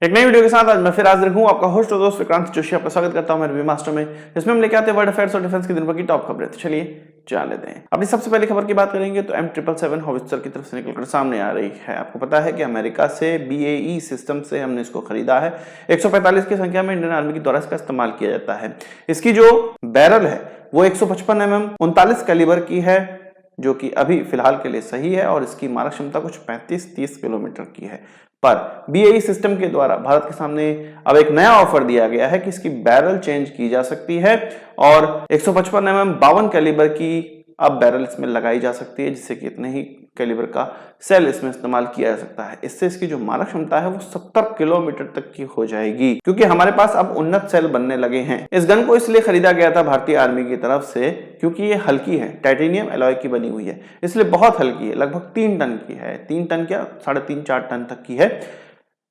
एक नई वीडियो के साथ आज मैं फिर हाजिर हूं। आपका होस्ट और दोस्त विक्रांत जोशी आपका स्वागत करता हूं मेरे रिव्यू मास्टर में, जिसमें हम लेके आते हैं वर्ल्ड अफेयर्स और डिफेंस की दिन भर की टॉप खबरें। तो चलिए जान लेते हैं। अपनी सबसे पहली खबर की बात करेंगे तो M777 हॉवित्जर की तरफ से निकलकर सामने आ रही है। आपको पता है कि अमेरिका से BAE सिस्टम से हमने इसको खरीदा है। 145 की संख्या में इंडियन आर्मी के द्वारा इसका इस्तेमाल किया जाता है। इसकी जो बैरल है वो 155 mm 39 कैलिबर की है, जो कि अभी फिलहाल के लिए सही है, और इसकी मारक क्षमता कुछ 35-30 किलोमीटर की है। पर BAE सिस्टम के द्वारा भारत के सामने अब एक नया ऑफर दिया गया है कि इसकी बैरल चेंज की जा सकती है और 155 mm 52 कैलिबर की अब बैरल इसमें लगाई जा सकती है, जिससे कि इतने ही कैलिबर का सेल इसमें इस्तेमाल किया जा सकता है। इससे इसकी जो मारक क्षमता है वो 70 किलोमीटर तक की हो जाएगी, क्योंकि हमारे पास अब उन्नत सेल बनने लगे हैं। इस गन को इसलिए खरीदा गया था भारतीय आर्मी की तरफ से क्योंकि ये हल्की है, टाइटेनियम एलॉय की बनी हुई है, इसलिए बहुत हल्की है, लगभग 3 टन की है। 3 टन क्या 3.5-4 टन तक की है।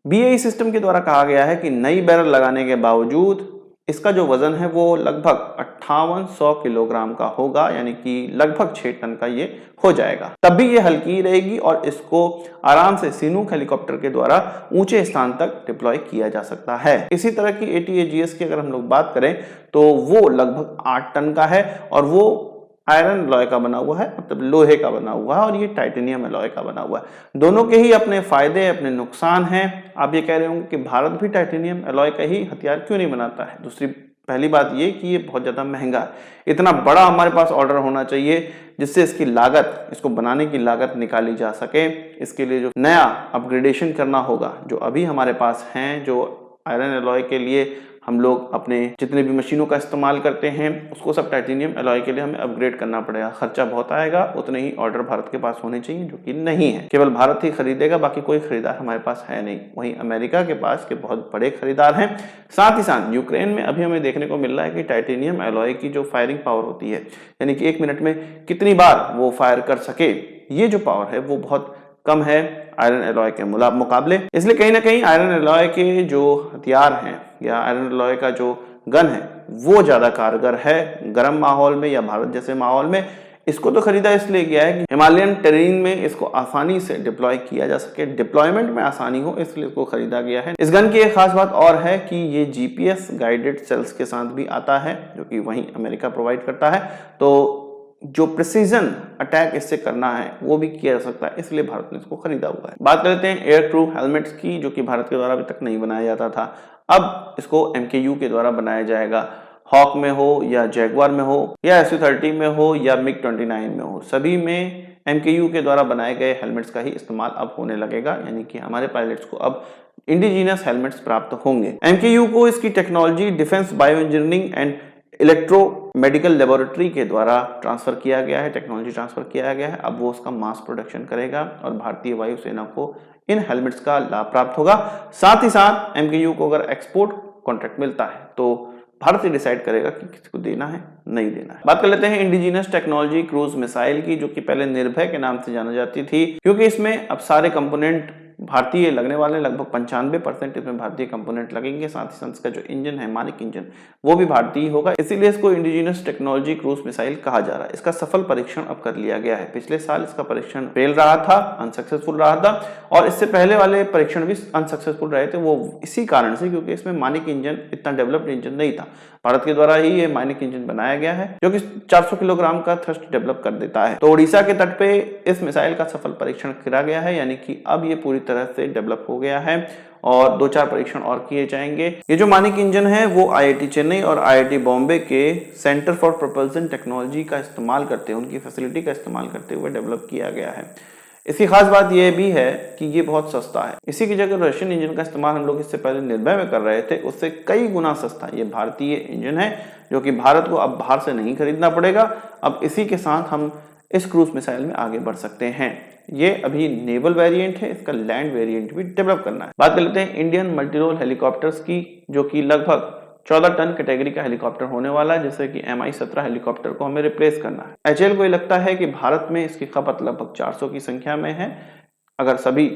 BAE सिस्टम के द्वारा कहा गया है कि नई बैरल लगाने के बावजूद इसका जो वजन है वो लगभग 5800 किलोग्राम का होगा, यानी कि लगभग 6 टन का ये हो जाएगा। तब भी ये हल्की रहेगी और इसको आराम से सीनूक हेलीकॉप्टर के द्वारा ऊंचे स्थान तक डिप्लॉय किया जा सकता है। इसी तरह की ATAGS की अगर हम लोग बात करें तो वो लगभग 8 टन का है और वो आयरन एलॉय का बना हुआ है, मतलब लोहे का बना हुआ है, और ये टाइटेनियम एलॉय का बना हुआ है। दोनों के ही अपने फायदे अपने नुकसान हैं। आप ये कह रहे होंगे कि भारत भी टाइटेनियम एलॉय का ही हथियार क्यों नहीं बनाता है। दूसरी पहली बात ये कि ये बहुत ज्यादा महंगा है। इतना बड़ा हमारे पास ऑर्डर होना चाहिए जिससे इसकी लागत, इसको बनाने की लागत निकाली जा सके। इसके लिए जो नया अपग्रेडेशन करना होगा, जो अभी हमारे पास हैं, जो आयरन एलॉय के लिए हम लोग अपने जितने भी मशीनों का इस्तेमाल करते हैं उसको सब टाइटेनियम एलॉय के लिए हमें अपग्रेड करना पड़ेगा। खर्चा बहुत आएगा, उतने ही ऑर्डर भारत के पास होने चाहिए, जो कि नहीं है। केवल भारत ही खरीदेगा, बाकी कोई खरीदार हमारे पास है नहीं। वहीं अमेरिका के पास के बहुत बड़े खरीदार हैं। साथ ही साथ यूक्रेन में अभी हमें देखने को मिल रहा है कि टाइटेनियम एलॉय की जो फायरिंग पावर होती है, यानी कि 1 मिनट में कितनी बार वो फायर कर सके, ये जो पावर है वो बहुत कम है आयरन एलॉय के मुकाबले। इसलिए कहीं ना कहीं आयरन एलॉय के जो हथियार हैं या आयरन एलॉय का जो गन है वो ज्यादा कारगर है गर्म माहौल में या भारत जैसे माहौल में। इसको तो खरीदा इसलिए गया है कि हिमालयन टेरेन में इसको आसानी से डिप्लॉय किया जा सके, डिप्लॉयमेंट में आसानी हो, इसलिए इसको खरीदा गया है। इस गन की एक खास बात और है कि ये GPS गाइडेड सेल्स के साथ भी आता है, जो कि वहीं अमेरिका प्रोवाइड करता है। तो जो प्रिसीजन अटैक इससे करना है वो भी किया जा सकता है, इसलिए भारत ने इसको खरीदा हुआ है। बात करते हैं एयर क्रू हेलमेट्स की, जो कि भारत के द्वारा अभी तक नहीं बनाया जाता था। अब इसको MKU के द्वारा बनाया जाएगा। हॉक में हो या जैगवार में हो या SU-30 में हो या MiG-29 में हो, सभी में MKU के द्वारा बनाए गए हेलमेट्स का ही इस्तेमाल अब होने लगेगा, यानी कि हमारे पायलट्स को अब इंडिजीनियस हेलमेट्स प्राप्त होंगे। MKU को इसकी technology defence bio engineering and electro medical laboratory के द्वारा ट्रांसफर किया गया है, टेक्नोलॉजी ट्रांसफर किया गया है। अब वो उसका मास प्रोडक्शन करेगा और भारतीय वायुसेना को इन हेलमेट्स का लाभ प्राप्त होगा। साथ ही साथ MKU को अगर एक्सपोर्ट कॉन्ट्रैक्ट मिलता है तो भारत ही डिसाइड करेगा कि किसी को देना है नहीं देना है। बात कर लेते हैं इंडिजीनियस टेक्नोलॉजी क्रूज मिसाइल की, जो कि पहले निर्भय के नाम से जाना जाती थी, क्योंकि इसमें अब सारे कंपोनेंट भारतीय लगने वाले, लगभग 95% इसमें भारतीय कंपोनेंट लगेंगे। साथ ही साथ इसका जो इंजन है, मानिक इंजन, वो भी भारतीय होगा, इसीलिए इसको इंडिजीनियस टेक्नोलॉजी क्रूज मिसाइल कहा जा रहा है। इसका सफल परीक्षण अब कर लिया गया है। पिछले साल इसका परीक्षण फेल रहा था, अनसक्सेसफुल रहा था, और इससे पहले वाले परीक्षण भी अनसक्सेसफुल रहे थे। वो इसी कारण से क्योंकि इसमें मानिक इंजन, इतना डेवलप्ड इंजन नहीं था। भारत के द्वारा ही ये मानिक इंजन बनाया गया है, जो कि 400 किलोग्राम का थ्रस्ट डेवलप कर देता है। तो ओडिशा के तट पे इस मिसाइल का सफल परीक्षण करा गया है, यानी कि अब ये पूरी तरह से डेवलप हो गया है और 2-4 परीक्षण और किए जाएंगे। ये जो मानिक इंजन है वो IIT चेन्नई और IIT बॉम्बे के सेंटर फॉर प्रोपल्शन टेक्नोलॉजी का इस्तेमाल करते हुए, उनकी फैसिलिटी का इस्तेमाल करते हुए डेवलप किया गया है। इसकी खास बात यह भी है कि ये बहुत सस्ता है। इसी की जगह रशियन इंजन का इस्तेमाल हम लोग इससे पहले निर्भय में कर रहे थे, उससे कई गुना सस्ता ये भारतीय इंजन है, जो कि भारत को अब बाहर से नहीं खरीदना पड़ेगा। अब इसी के साथ हम इस क्रूज मिसाइल में आगे बढ़ सकते हैं। ये अभी नेवल वेरिएंट है, इसका लैंड वेरिएंट भी डेवलप करना है। बात कर लेते हैं इंडियन मल्टीरोल हेलीकॉप्टर्स की, जो कि लगभग 14 टन कैटेगरी का हेलीकॉप्टर होने वाला है, जिससे कि Mi-17 हेलीकॉप्टर को हमें रिप्लेस करना है। HAL को ये लगता है कि भारत में इसकी खपत लगभग 400 की संख्या में है, अगर सभी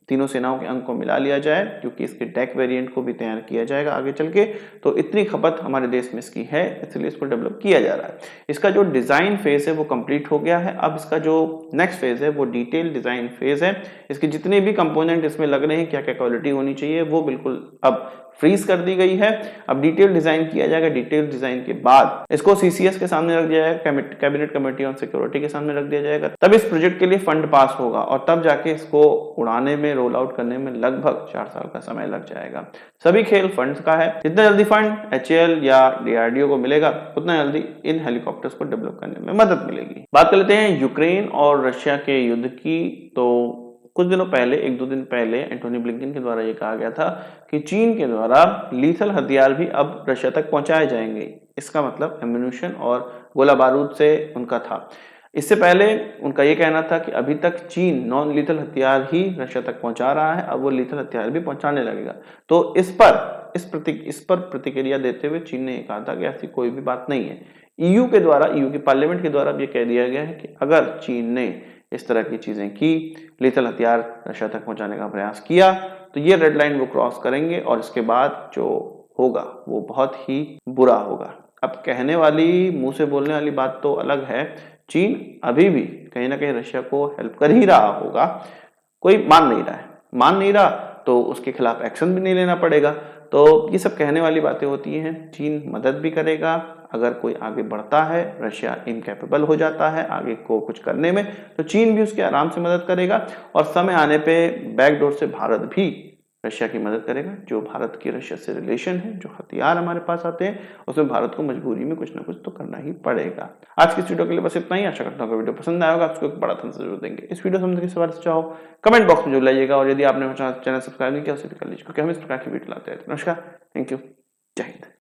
तीनों सेनाओं के अंग को मिला लिया जाए, क्योंकि इसके डेक वेरिएंट को भी तैयार किया जाएगा आगे चल के, तो इतनी खपत हमारे देश में इसकी है, इसलिए इसको डेवलप किया जा रहा है। इसका जो डिजाइन फेज है वो कंप्लीट हो गया है। अब इसका जो नेक्स्ट फेज है वो डिटेल डिजाइन फेज है। इसके जितने भी कंपोनेंट इसमें लग रहे हैं, क्या क्या क्वालिटी होनी चाहिए, वो बिल्कुल अब फ्रीज कर दी गई है। अब डिटेल डिजाइन किया जाएगा। डिटेल डिजाइन के बाद इसको सीसीएस के सामने रख दिया जाएगा, कैबिनेट कमेटी ऑन सिक्योरिटी के सामने रख दिया जाएगा। तब इस प्रोजेक्ट के लिए फंड पास होगा और तब जाके इसको उड़ाने में, रोल आउट करने में लगभग 4 साल का समय लग जाएगा। सभी खेल फंड्स का है। जितना जल्दी फंड एचएएल या डीआरडीओ को मिलेगा, उतना जल्दी इन हेलीकॉप्टर्स को डेवलप करने में मदद मिलेगी। बात कर लेते हैं यूक्रेन और रशिया के युद्ध की। तो कुछ दिनों पहले, 1-2 दिन पहले एंटोनी ब्लिंकन के द्वारा ये कहा गया था कि चीन के द्वारा लीथल हथियार भी अब रशिया तक पहुंचाए जाएंगे। इसका मतलब एम्यूनिशन और गोला बारूद से उनका था। इससे पहले उनका ये कहना था कि अभी तक चीन नॉन लीथल हथियार ही रशिया तक पहुंचा रहा है, अब वो लीथल हथियार भी पहुंचाने लगेगा। तो इस पर प्रतिक्रिया देते हुए चीन ने कहा था कि ऐसी कोई भी बात नहीं है। ईयू के पार्लियामेंट के द्वारा ये कह दिया गया है कि अगर चीन ने इस तरह की चीजें की, लीथल हथियार रशिया तक पहुंचाने का प्रयास किया, तो ये रेड लाइन वो क्रॉस करेंगे और इसके बाद जो होगा वो बहुत ही बुरा होगा। अब कहने वाली, मुंह से बोलने वाली बात तो अलग है। चीन अभी भी कहीं ना कहीं रशिया को हेल्प कर ही रहा होगा। कोई मान नहीं रहा तो उसके खिलाफ एक्शन भी नहीं लेना पड़ेगा। तो ये सब कहने वाली बातें होती हैं। चीन मदद भी करेगा अगर कोई आगे बढ़ता है, रशिया इनकैपेबल हो जाता है आगे को कुछ करने में, तो चीन भी उसकी आराम से मदद करेगा और समय आने पे बैकडोर से भारत भी रशिया की मदद करेगा। जो भारत की रशिया से रिलेशन है, जो हथियार हमारे पास आते हैं, उसमें भारत को मजबूरी में कुछ ना कुछ तो करना ही पड़ेगा। आज की इस वीडियो के लिए बस इतना ही। आशा करता हूँ वीडियो पसंद आया होगा। आपको एक बड़ा धन जरूर देंगे। इस वीडियो से सवाल चाहो कमेंट बॉक्स में जरूर लाइएगा और यदि आपने चैनल सब्सक्राइब नहीं किया उसे भी कर लीजिए, क्योंकि हम इस प्रकार की वीडियो लाते हैं। नमस्कार, थैंक यू, जय हिंद।